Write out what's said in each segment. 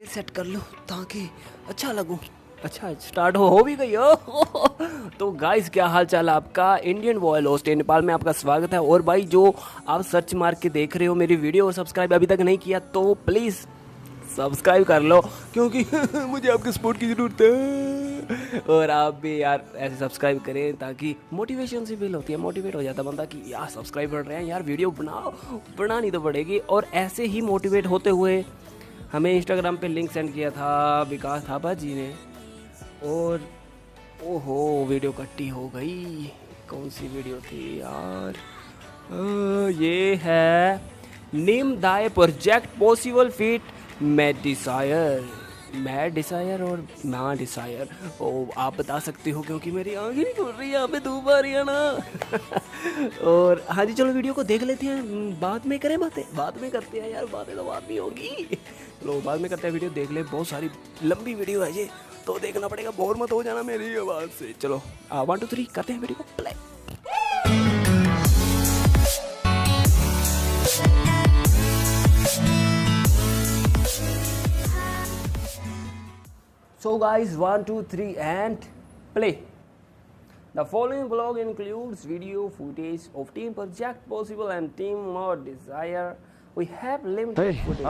Set कर लो ताकि अच्छा लगूं। अच्छा स्टार्ट हो भी गई हो। तो गाइस क्या हाल चाल आपका। इंडियन वॉयल होस्ट नेपाल में आपका स्वागत है। और भाई जो आप सर्च मार के देख रहे हो मेरी वीडियो और सब्सक्राइब अभी तक नहीं किया तो प्लीज़ सब्सक्राइब कर लो क्योंकि मुझे आपके सपोर्ट की ज़रूरत है। और आप भी यार ऐसे सब्सक्राइब करें ताकि मोटिवेशन से फील होती है, मोटिवेट हो जाता है बंदा कि यार सब्सक्राइब कर रहे हैं यार, वीडियो बनाओ, बनानी तो पड़ेगी। और ऐसे ही मोटिवेट होते हुए हमें इंस्टाग्राम पे लिंक सेंड किया था विकास थापा जी ने। और ओहो वीडियो कट्टी हो गई। कौन सी वीडियो थी यार? ये है निम दाय प्रोजेक्ट पॉसिबल फीट मैड डिसायर और ना डिसायर। ओ आप बता सकते हो क्योंकि मेरी आँखें नहीं खुल रही है, यहाँ पे धूप आ रही है ना। और हाँ जी चलो वीडियो को देख लेते हैं, बाद में करें बातें, बाद में करते हैं यार, बातें तो बाद में होगी। चलो बाद में करते हैं, वीडियो देख ले, बहुत सारी लंबी वीडियो है ये तो देखना पड़ेगा, बोर मत हो जाना मेरी आवाज़ से। चलो 1 2 3 करते हैं वीडियो को play. So guys 1 2 3 and play. The following vlog includes video footage of Team Project Possible and Team Mod Desire. We have limited footage.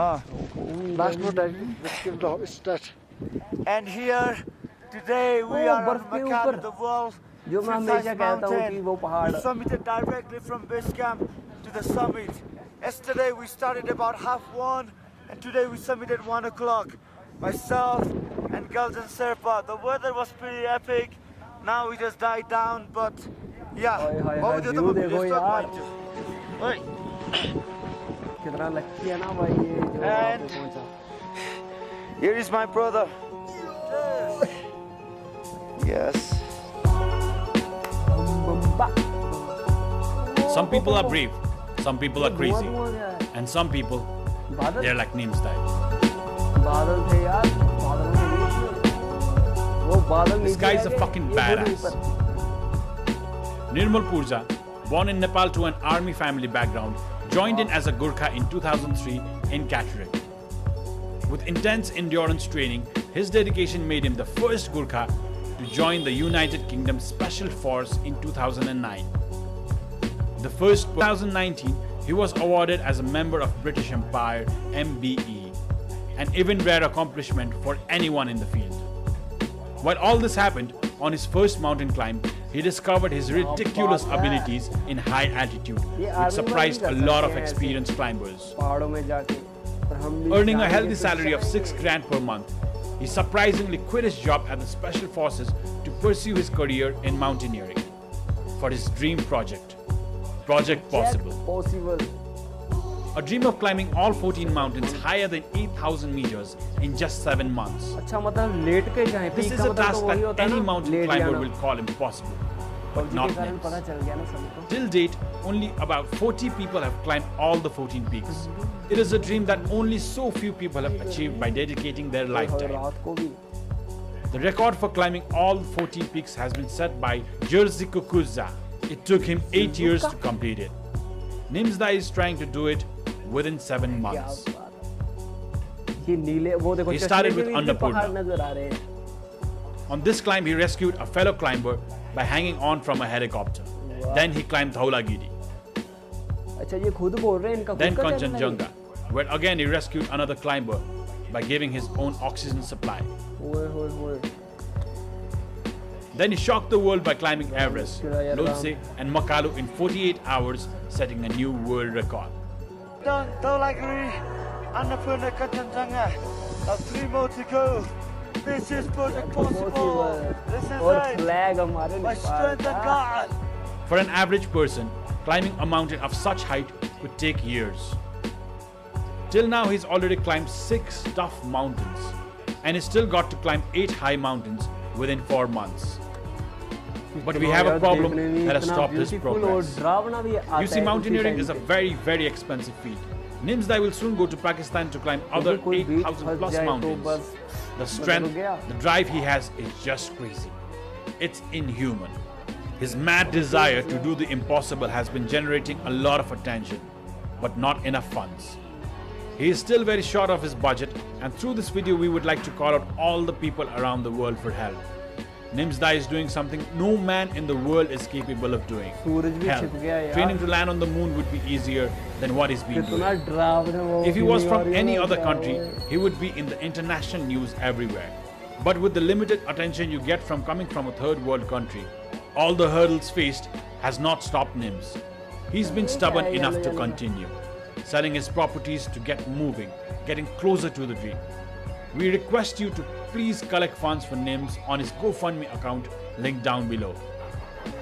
Last project, let's give the start. And here today we are on Makan, the world जो मैं हमेशा कहता हूँ कि वो पहाड़ we summited directly from base camp to the summit. Yesterday we started about 1:30 and today we summited 1 o'clock. Myself and Galjan Serpa. The weather was pretty epic. Now we just died down, but yeah. View देखो यार Oi. कितना lucky है ना भाई ये जो वहाँ पे पहुंचा। Here is my brother. Yes. Some people are brave, some people are crazy, and some people, they're like Neem style. बादल थे यार, बादलों के बीच में वो बादल। This guy is a fucking badass. Nirmal Purja, born in Nepal to an army family background, joined in as a Gurkha in 2003 in Catterick. With intense endurance training, his dedication made him the first Gurkha to join the United Kingdom Special Force in 2009. The first 2019, he was awarded as a member of British Empire MBE, an even rare accomplishment for anyone in the field. While all this happened, on his first mountain climb, he discovered his ridiculous abilities in high altitude, which surprised a lot of experienced climbers. Earning a healthy salary of $6,000 per month, he surprisingly quit his job at the Special Forces to pursue his career in mountaineering for his dream project, Project Possible. A dream of climbing all 14 mountains higher than 8,000 meters in just 7 months. अच्छा मतलब late के जाएं। This is a task that any mountain climber will call impossible, but not Neem. पता चल गया ना सबको। Till date, only about 40 people have climbed all the 14 peaks. It is a dream that only so few people have achieved by dedicating their lifetime. रात को भी The record for climbing all 14 peaks has been set by Jerzy Kukuza. It took him 8 years to complete it. Nimsdai is trying to do it within 7 months. ये नीले वो देखो He started with Annapurna. नजर आ रहे हैं। On this climb, he rescued a fellow climber by hanging on from a helicopter. Then he climbed Dhaulagiri. अच्छा ये खुद बोल रहे हैं इनका। Then Kanchenjunga, where again he rescued another climber by giving his own oxygen supply. होए। Then he shocked the world by climbing Everest, Lhotse and Makalu in 48 hours, setting a new world record. Dhaulagiri, Annapurna, Kanchenjunga. Now 3 more to go. This is Project Possible. This is और it. Flag हमारे My strength and God. For an average person, climbing a mountain of such height could take years. Till now, he's already climbed 6 tough mountains, and he's still got to climb 8 high mountains within 4 months. But we have a problem that has stopped his progress. You see, mountaineering is a very, very expensive feat. Nimsdai will soon go to Pakistan to climb other 8,000 plus mountains. The strength, the drive he has is just crazy. It's inhuman. His mad desire to do the impossible has been generating a lot of attention, but not enough funds. He is still very short of his budget, and through this video we would like to call out all the people around the world for help. Nimsdai is doing something no man in the world is capable of doing. Hell, training to land on the moon would be easier than what he's been doing. If he was from any other country, he would be in the international news everywhere. But with the limited attention you get from coming from a third world country, all the hurdles faced has not stopped Nims. He's been stubborn enough to continue, selling his properties to get moving, getting closer to the dream. We request you to please collect funds for Nims on his GoFundMe account linked down below.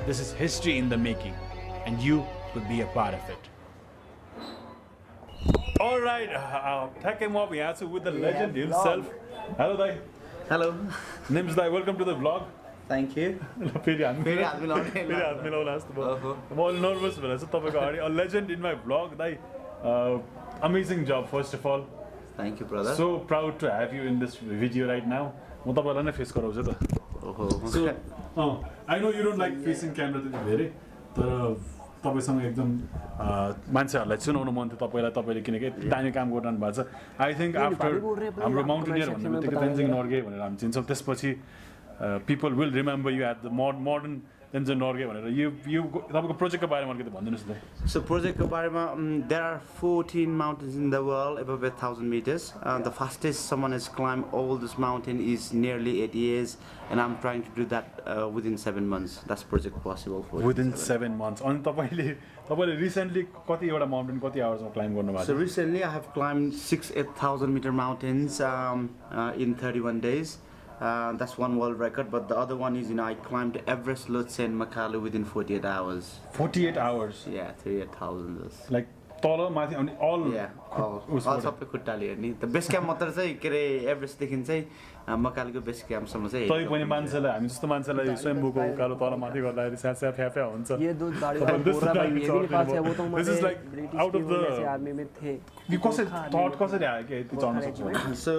This is history in the making, and you could be a part of it. All right, thank him up here with the legend himself. Hello, Dai. Hello. Nimsdai, welcome to the vlog. Thank you. फेरि हात मिलाउला जस्तो भयो म अलि nervous भएर चाहिँ तपाईँको अगाडि a legend in my vlog, Dai. Amazing job, first of all. Thank you, brother. So proud to have you in this video right now. म तपाईँलाई नै फेस गराउँछु त. So I know you don't like facing camera त्यति धेरै, तर तपाईसँग एकदम मान्छेहरूलाई सुनाउनु मन थियो तपाईँलाई, तपाईँले किनकि यति दामी काम गरिरहनु भएको छ. आई थिङ्क आफ्टर हाम्रो माउन्टेनियर भन्ने बित्तिकै तेन्जिङ नोर्गे भनेर हामी चिन्छौँ, त्यसपछि people will remember you at the modern Tenzing Norgay भनेर यो तपाईको प्रोजेक्टको बारेमा अलिकति भनिदिनुस् न. So project ko barema, there are 14 mountains in the world above 1,000 meters. The fastest someone has climbed all this mountain is nearly 8 years, and I'm trying to do that within 7 months. That's project possible for within 7 months. अनि तपाईले recently कति एउटा mountain कति आवर्समा climb गर्नु भएको छ? So recently I have climbed 8,000 meter mountains in 31 days. That's one world record, but the other one is, I climbed Everest, Lhotse and Makalu within 48 hours. 48 hours? Yeah, 38,000. Like तल माथि अनि all all सबै खुट्टाले हेर्ने. The base camp मात्र चाहिँ के रे एभरेस्ट देखिन चाहिँ मकालको बेस क्याम्पसम्म चाहिँ तै पनि मान्छेलाई हामी जस्तो मान्छेलाई स्वयम्भूको उकालो तल माथि गर्दाखेरि स्यास्या फ्याफ्या हुन्छ. ये दो दाढ़ी वाला गोरा भाई ये भी पास है, वो तो This is like out of the army में थे. यो कसरी थॉट कसरी आयो कि यति चढ्न सक्छु? So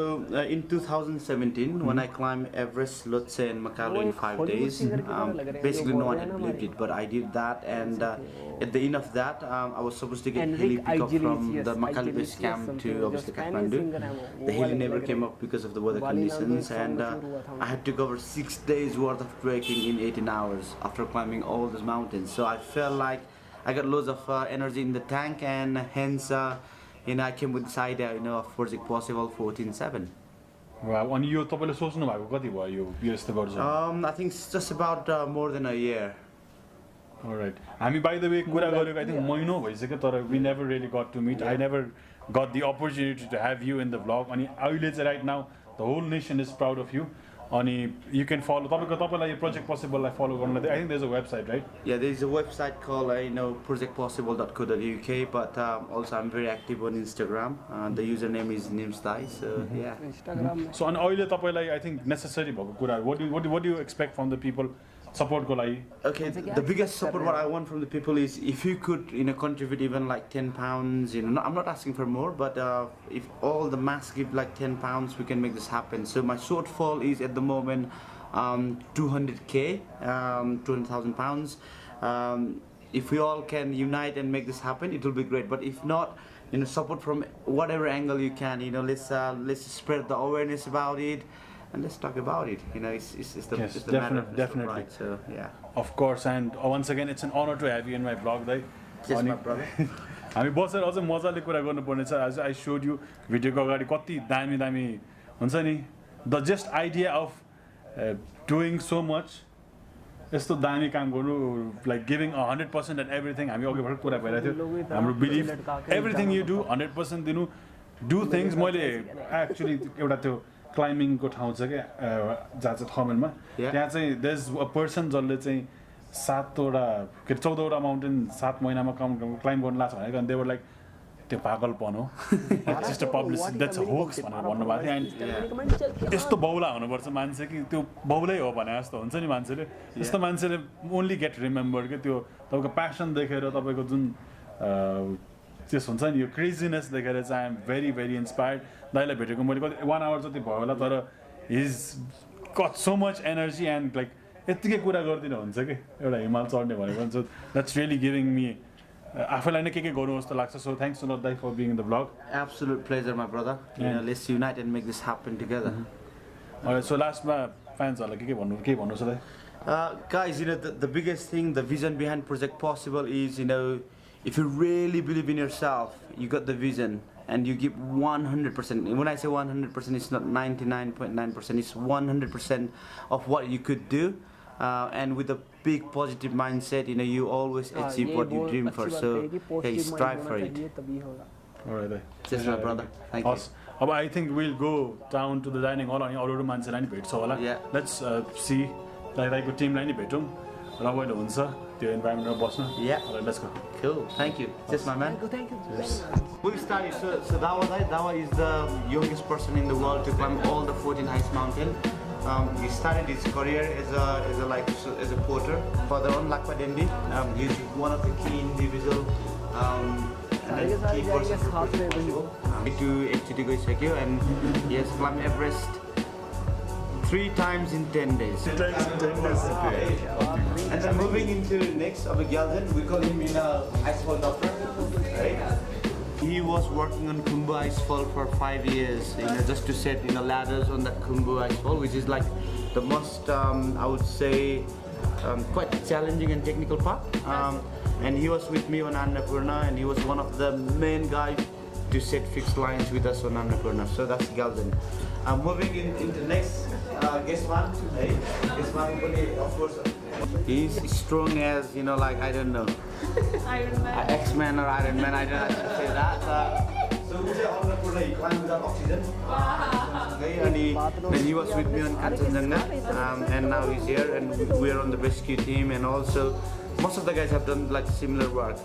in 2017 when I climbed Everest, Lhotse and Makalu in 5 days, basically no one had believed it, but I did that, and at the end of that I was supposed to get heli pick up from the Makalu base camp to obviously Kathmandu. The heli never came up because of the weather conditions, and I had to cover 6 days worth of trekking in 18 hours after climbing all those mountains. So I felt like I got loads of energy in the tank, and hence I came with this idea of Project Possible 14-7. Wow, अनि यो तपाईले सोच्नु भएको कति भयो यो यस्तो गर्छ? I think it's just about more than a year. Alright. हामी by the way कुरा गरेको I think महिनो भइसक्यो, तर we never really got to meet. I never got the opportunity to have you in the vlog. अनि अहिले चाहिँ right now the whole nation is proud of you. अनि you can follow तपाईलाई यो Project Possible लाई follow गर्नलाई I think there's a website, right? Yeah, there's a website called projectpossible.co.uk, but also I'm very active on Instagram. The username is Nimsdai, so yeah. Instagram. So अनि अहिले तपाईलाई I think necessary भएको कुरा what do you expect from the people support को लागि? Okay, the biggest support what I want from the people is if you could contribute even like 10 pounds, I'm not asking for more, but if all the mass give like 10 pounds, we can make this happen. So my shortfall is at the moment 200k, 200,000 pounds. If we all can unite and make this happen, it will be great. But if not, support from whatever angle you can. Let's spread the awareness about it. And let's talk about it. It's the Yes, matter. definitely. Right, so yeah. Of course, and once again, it's an honor to have you in my vlog, Dai. Yes, my brother. हामी बसेर अझ मजाले कुरा गर्नुपर्ने छ. As I showed you भिडियोको अगाडि कति दामी हुन्छ नि. The just idea of doing so much, यस्तो दामी काम गर्नु, like giving 100% and everything. हामी अघि भर्खर कुरा भइरहेको थियो. हाम्रो belief, everything you do 100% दिनु. Do things. मैले actually एउटा त्यो climbing को ठाउँ छ के जहाँ चाहिँ थमेलमा त्यहाँ चाहिँ there's a person जसले चाहिँ 14वटा माउन्टेन 7 महिनामा क्लाइम्ब गर्न लाग्छ भनेको, and they were like त्यो पागलपन हो, it's just a publicity, that's a hoax भनेर भन्नुभएको थियो. And यस्तो बौला हुनुपर्छ मान्छे कि त्यो बौलै हो भने जस्तो हुन्छ नि मान्छेले. यस्तो मान्छेले only get remembered के त्यो तपाईको प्यासन देखेर तपाईको जुन त्यस हुन्छ नि यो क्रेजीनेस देखेर चाहिँ I am very very inspired. दाइलाई भेटेको मैले कति 1 hour जति भयो होला, तर he's got so much energy and like यतिकै कुरा गर्दिन हुन्छ के एउटा हिमाल चढ्ने भनेको. So that's really giving me आफैलाई नै के गर्नु जस्तो लाग्छ so thanks Sunod dai for being in the blog Absolute pleasure, my brother. You know, let's unite and make this happen together. सो लास्टमा फ्यान्सहरूलाई के भन्नु छ दाइ Guys, you know, the biggest thing, the vision behind Project Possible is, you know, if you really believe in yourself, you got the vision, and you give 100%. When I say 100%, it's not 99.9%, it's 100% of what you could do. And with a big positive mindset, you know, you always achieve what you dream for. So, hey, strive for it. Alright Dai Just my brother. Thank you. हस् अब I think will go down to the dining hall अनि अरू मान्छेलाई नि भेट्छ होला Yeah. Let's see दाइको टिमलाई नि भेटौँ रमाइलो हुन्छ त्यो इन्भाइरोमेन्टमा बस्न Yeah. Let's go Cool. Thank you. Just my man. Thank you. We started, so Dawa is the youngest person in the world to climb all the 14 highest mountain. He started his career as a porter, father on Lakpa Dendi. He's one of the key individual and key person for Project Possible. To HTT Goisakyo, and he has climbed Everest 3 times in 10 days. And then moving into next of a Gyaljan, we call him Icefall Doctor. Right? He was working on Khumbu Icefall for 5 years, you know, just to set ladders on that Khumbu Icefall, which is like the most I would say quite challenging and technical part. And he was with me on Annapurna, and he was one of the main guys to set fixed lines with us on Annapurna. So that's Galjan. Moving into next guest one. Hey, guest one, of course. He's strong as, you know, like, I don't know, Iron Man. X-Men or Iron Man. I don't know how to say that. So we say Annapurna, he climbed without oxygen. Okay, and he was with me on Kanchenjunga, and now he's here, and we are on the rescue team, and also most of the guys have done like similar work.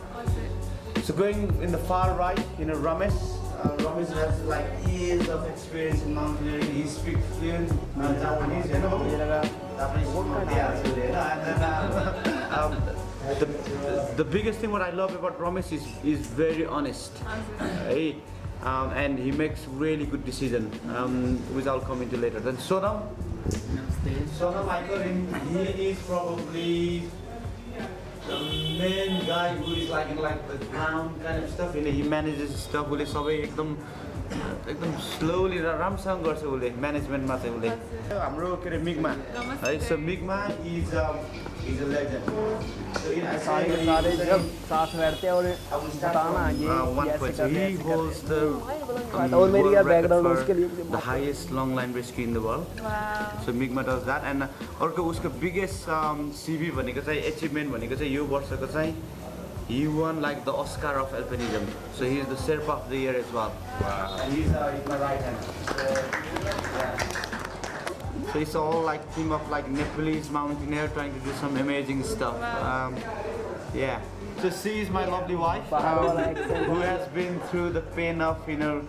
So going in the far right, you know, Ramesh. Ramesh has like years of experience in mountaineering. He speaks fluent Japanese, you know. And then the biggest thing what I love about Ramesh is he's very honest. And he makes really good decision, which I'll come into later. Then Sonam, I call him. He is probably the main guy who is like in like the ground kind of stuff. You know, he manages stuff. उसले सबै एकदम slowly र राम्रोसँग गर्छ उसले म्यानेजमेन्टमा चाहिँ उसले हाम्रो के अरे मिगमा है सो Migma is a legend. So in सारे जब साथ बैठते हैं और बताना ये he holds the और मेरी यार world record background for उसके लिए the highest long line rescue in the world. Wow. So Migma does that, and अर्को उसको biggest CV भनेको चाहिँ achievement भनेको चाहिँ यो वर्षको चाहिँ he won like the Oscar of alpinism. So he is the Sherpa of the year as well. Wow. And he's my right hand. So it's all like team of like Nepalese mountaineer trying to do some amazing stuff. Yeah. So she is my lovely wife, who has been through the pain of, you know,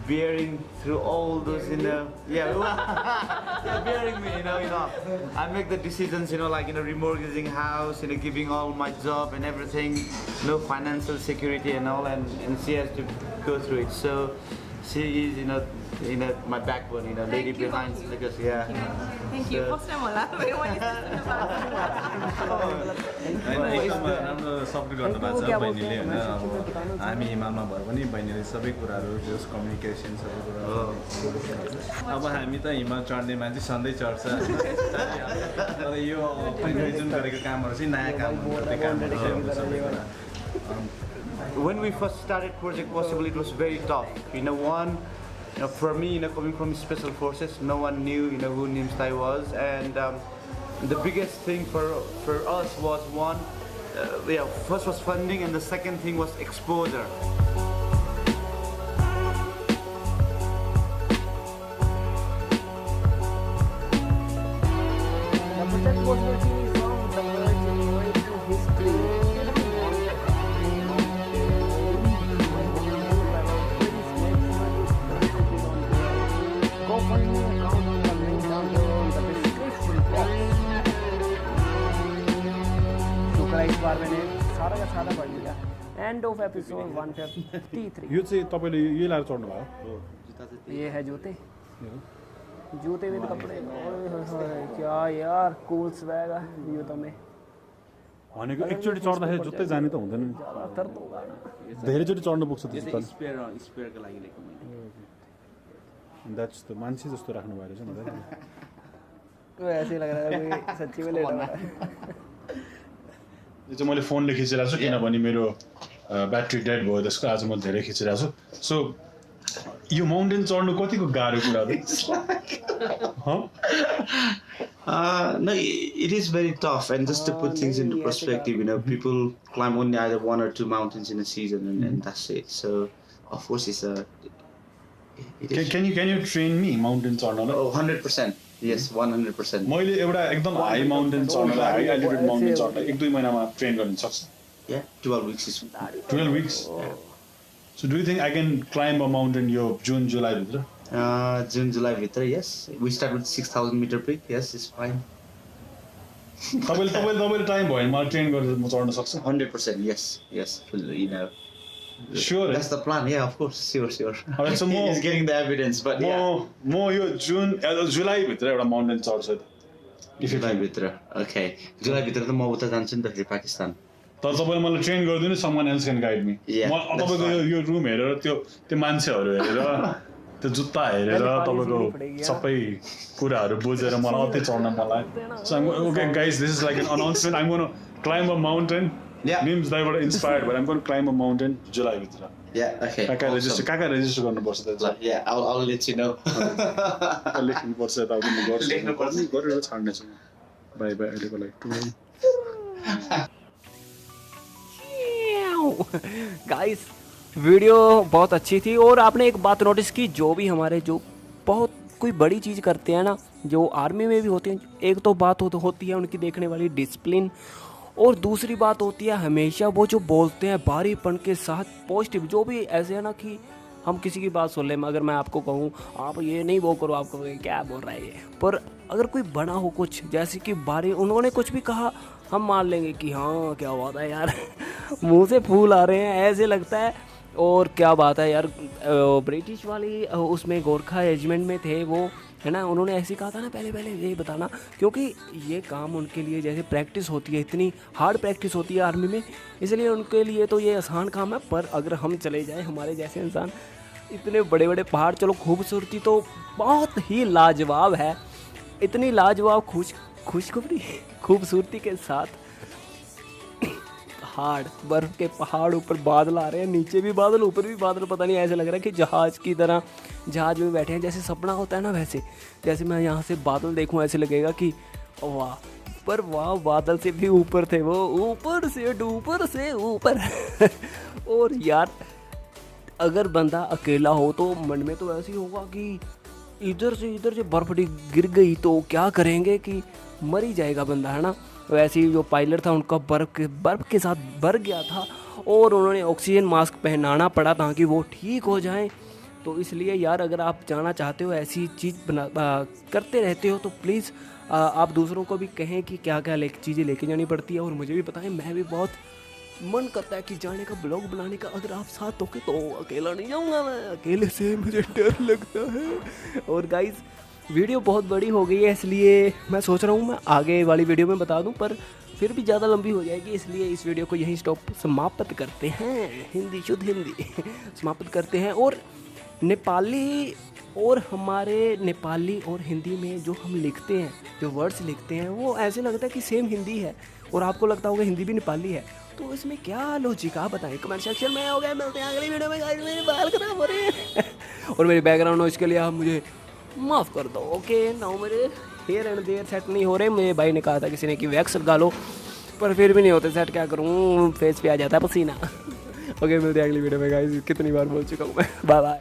bearing through all those, you know, bearing me, you know, I make the decisions, you know, like, you know, remortgaging house, you know, giving all my job and everything, no financial security and all, and she has to go through it. So she is, you know, my backbone, you know, lady behind, because Thank you. First time होला मेरो मैले एकदम राम्रो support गर्नुभएको छ बहिनीले होइन अब हामी हिमालमा भए पनि बहिनीले सबै कुराहरू जस कम्युनिकेसन सबै कुराहरू अब हामी त हिमाल चढ्ने मान्छे सधैँ चढ्छ तर यो अहिले जुन गरेको कामहरू चाहिँ नयाँ काम हो त्यो कामहरू सबै कुरा When we first started Project Possible, it was very tough. You know, for me, you know, coming from Special Forces, no one knew, you know, who Nimstai was, and the biggest thing for us was first was funding, and the second thing was exposure. End of episode 153. यो चाहिँ तपाईँले यही लाएर चढ्नु भयो ये है जूते जूते विद कपड़े ओए होए होए क्या यार कूल स्वैग है जूतों में भनेको एकचोटि चढ्दाखेरि जुत्तै जाने त हुँदैन नि धेरैचोटि चढ्नु पुग्छ त्यो जुत्ता स्पेयरको लागि लिएको मैले द्याट्स त मान्छे जस्तो राख्नु भएर चाहिँ मलाई ऐसे लग रहा है कोई सच्ची में लेटा हुआ है। यो चाहिँ मैले फोनले खिचिरहेको छु किनभने मेरो ब्याट्री डेड भयो त्यसको आज म धेरै खिचिरहेको छु सो यो माउन्टेन चढ्नु कतिको गाह्रो कुरा हो No, it is very tough, and just to put things into perspective, you know, people climb only either 1 or 2 mountains in a season, and that's it. So, of course, it is. Can you train me mountain चढ्नलाई? Oh, 100%. Yes, 100%. मैले एउटा एकदम high mountain चढ्नलाई high altitude mountain चढ्नलाई 1-2 महिनामा train गर्न सक्छ Yeah, 12 weeks is. 12 weeks. So do you think I can climb a mountain यो जुन जुलाई भित्र? June, July, Vitra, yes. We start with 6,000 meter peak. Yes, it's fine. तपाईले time भयो भने मलाई ट्रेन गरेर म चढ्न सक्छु 100%. Yes, yes. You know. Sure. That's the plan. Yeah, of course. Sure. Alright, so He's getting the evidence, but yeah. म यो जुलाई भित्र एउटा mountain चढ्छु July, Vitra. Okay. July, Vitra, the more जान्छु नि त फेरि पाकिस्तान. तर तपाईँले मलाई ट्रेन गरिदिनु someone else can guide me. Yeah, म तपाईँको यो रुम हेरेर त्यो मान्छेहरू हेरेर त्यो जुत्ता हेरेर तपाईँको सबै कुराहरू बुझेर मलाई अझै चढ्न मन लाग्यो सो okay guys, this is like an announcement. I'm going to climb a mountain. Yeah. Names दाइबाट inspired, but I'm going to climb a mountain जुलाई भित्र Yeah, okay. कहाँ रेजिस्टर गर्नुपर्छ त Yeah, I'll let you know. लेख्नुपर्छ यताउति म गर्छु गरेर छाड्नेछु by अहिलेको लागि गाइस वीडियो बहुत अच्छी थी और आपने एक बात नोटिस की जो भी हमारे जो बहुत कोई बड़ी चीज़ करते हैं ना जो आर्मी में भी होते हैं एक तो बात होती है उनकी देखने वाली डिसिप्लिन और दूसरी बात होती है हमेशा वो जो बोलते हैं भारीपन के साथ पॉजिटिव जो भी ऐसे है ना कि हम किसी की बात सुन लें अगर मैं आपको कहूँ आप ये नहीं वो करो आपको क्या बोल रहा है ये पर अगर कोई बना हो कुछ जैसे कि भारी उन्होंने कुछ भी कहा हम मान लेंगे कि हाँ क्या बात है यार मुंह से फूल आ रहे हैं ऐसे लगता है और क्या बात है यार ब्रिटिश वाली उसमें गोरखा रेजिमेंट में थे वो है ना उन्होंने ऐसे कहा था ना पहले ये बताना क्योंकि ये काम उनके लिए जैसे प्रैक्टिस होती है इतनी हार्ड प्रैक्टिस होती है आर्मी में इसलिए उनके लिए तो ये आसान काम है पर अगर हम चले जाएं हमारे जैसे इंसान इतने बड़े बड़े पहाड़ चलो खूबसूरती तो बहुत ही लाजवाब है इतनी लाजवाब खुशखबरी खूबसूरती के साथ पहाड़ बर्फ़ के पहाड़ ऊपर बादल आ रहे हैं नीचे भी बादल ऊपर भी बादल पता नहीं ऐसे लग रहा है कि जहाज़ की तरह जहाज़ में बैठे हैं जैसे सपना होता है ना वैसे जैसे मैं यहाँ से बादल देखूँ ऐसे लगेगा कि वाह पर वाह बादल से भी ऊपर थे वो ऊपर से ऊपर और यार अगर बंदा अकेला हो तो मन में तो ऐसे ही होगा कि इधर से बर्फ़ गिर गई तो क्या करेंगे कि मर ही जाएगा बंदा है ना वैसे ही जो पायलट था उनका बर्फ़ के साथ भर गया था और उन्होंने ऑक्सीजन मास्क पहनाना पड़ा ताकि वो ठीक हो जाएं तो इसलिए यार अगर आप जाना चाहते हो ऐसी चीज़ करते रहते हो तो प्लीज़ आप दूसरों को भी कहें कि क्या क्या चीज़ें लेके जानी पड़ती है और मुझे भी बताएं मैं भी बहुत मन करता है कि जाने का ब्लॉग बनाने का अगर आप साथ होके तो अकेला नहीं जाऊँगा मैं अकेले से मुझे डर लगता है और गाइज़ वीडियो बहुत बड़ी हो गई है इसलिए मैं सोच रहा हूँ मैं आगे वाली वीडियो में बता दूँ पर फिर भी ज़्यादा लंबी हो जाएगी इसलिए इस वीडियो को यहीं समाप्त करते हैं शुद्ध हिंदी समाप्त करते हैं और नेपाली और हमारे नेपाली और हिंदी में जो हम लिखते हैं जो वर्ड्स लिखते हैं वो ऐसे लगता है कि सेम हिंदी है और आपको लगता होगा हिंदी भी नेपाली है तो इसमें क्या लॉजिक आप बताएं कमेंट सेक्शन में हो गया मिलते हैं अगली वीडियो में गाइस मेरे बाल खराब हो रहे हैं और मेरे बैकग्राउंड नॉइस के लिए आप मुझे माफ़ कर दो ओके नाउ मेरे हेयर एंड देयर सेट नहीं हो रहे मेरे भाई ने कहा था किसी ने कि वैक्स लगा लो पर फिर भी नहीं होते सेट क्या करूँ फेस पे आ जाता है पसीना ओके मिलते हैं अगली वीडियो में गाइस कितनी बार बोल चुका हूँ मैं बाय बाय